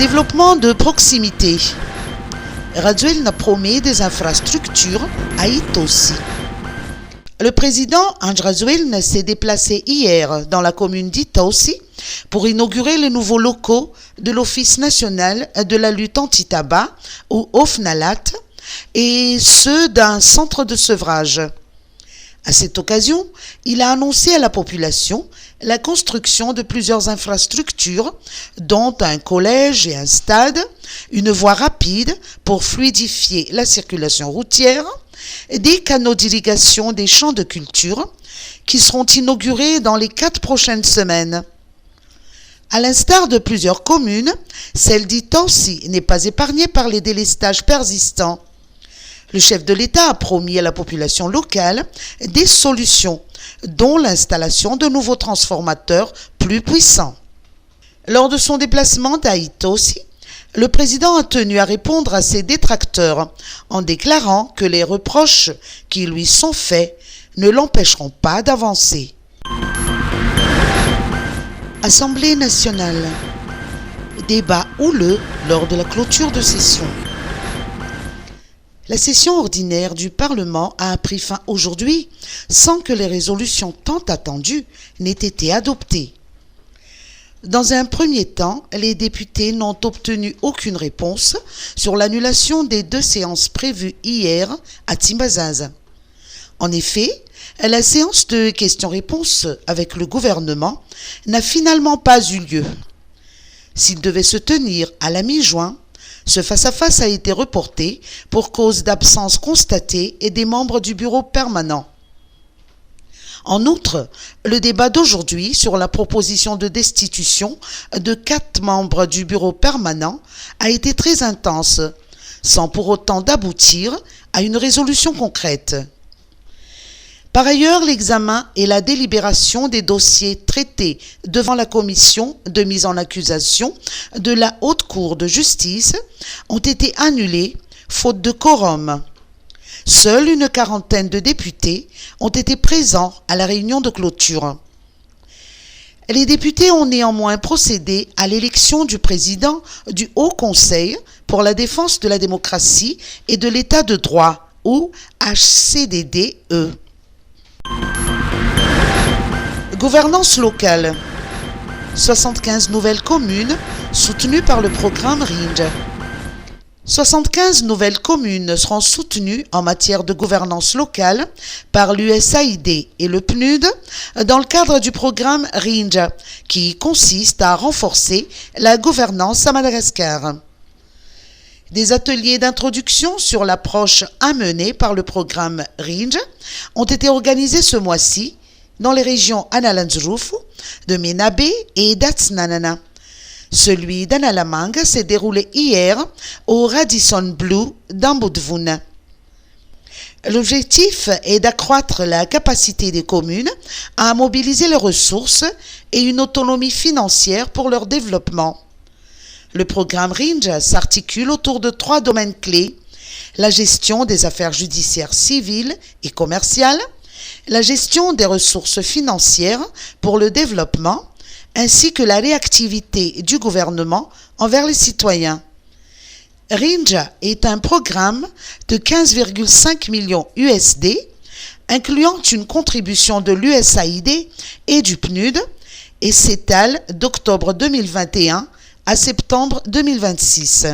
Développement de proximité. Rajoelina promet des infrastructures à Itosi. Le président Ange Rajoelina s'est déplacé hier dans la commune d'Itosi pour inaugurer les nouveaux locaux de l'Office national de la lutte anti-tabac, ou OFNALAT, et ceux d'un centre de sevrage. À cette occasion, il a annoncé à la population la construction de plusieurs infrastructures, dont un collège et un stade, une voie rapide pour fluidifier la circulation routière, des canaux d'irrigation des champs de culture qui seront inaugurés dans les 4 prochaines semaines. À l'instar de plusieurs communes, celle d'Itosi n'est pas épargnée par les délestages persistants. Le chef de l'État a promis à la population locale des solutions, dont l'installation de nouveaux transformateurs plus puissants. Lors de son déplacement à Itosi, le président a tenu à répondre à ses détracteurs en déclarant que les reproches qui lui sont faits ne l'empêcheront pas d'avancer. Assemblée nationale. Débat houleux lors de la clôture de session. La session ordinaire du Parlement a pris fin aujourd'hui sans que les résolutions tant attendues n'aient été adoptées. Dans un premier temps, les députés n'ont obtenu aucune réponse sur l'annulation des 2 séances prévues hier à Timbazaza. En effet, la séance de questions-réponses avec le gouvernement n'a finalement pas eu lieu. S'il devait se tenir à la mi-juin, ce face-à-face a été reporté pour cause d'absence constatée et des membres du bureau permanent. En outre, le débat d'aujourd'hui sur la proposition de destitution de 4 membres du bureau permanent a été très intense, sans pour autant d'aboutir à une résolution concrète. Par ailleurs, l'examen et la délibération des dossiers traités devant la commission de mise en accusation de la Haute Cour de justice ont été annulés faute de quorum. Seule une 40aine de députés ont été présents à la réunion de clôture. Les députés ont néanmoins procédé à l'élection du président du Haut Conseil pour la défense de la démocratie et de l'état de droit, ou HCDDE. Gouvernance locale. 75 nouvelles communes soutenues par le programme RINJ. 75 nouvelles communes seront soutenues en matière de gouvernance locale par l'USAID et le PNUD dans le cadre du programme RINJ, qui consiste à renforcer la gouvernance à Madagascar. Des ateliers d'introduction sur l'approche à mener par le programme RINJ ont été organisés ce mois-ci dans les régions Analanzrufu, de Menabe et d'Atsnanana. Celui d'Analamanga s'est déroulé hier au Radisson Blu d'Ambudvuna. L'objectif est d'accroître la capacité des communes à mobiliser les ressources et une autonomie financière pour leur développement. Le programme RINJ s'articule autour de 3 domaines clés: la gestion des affaires judiciaires civiles et commerciales, la gestion des ressources financières pour le développement, ainsi que la réactivité du gouvernement envers les citoyens. RINJ est un programme de 15,5 millions USD, incluant une contribution de l'USAID et du PNUD, et s'étale d'octobre 2021 à septembre 2026.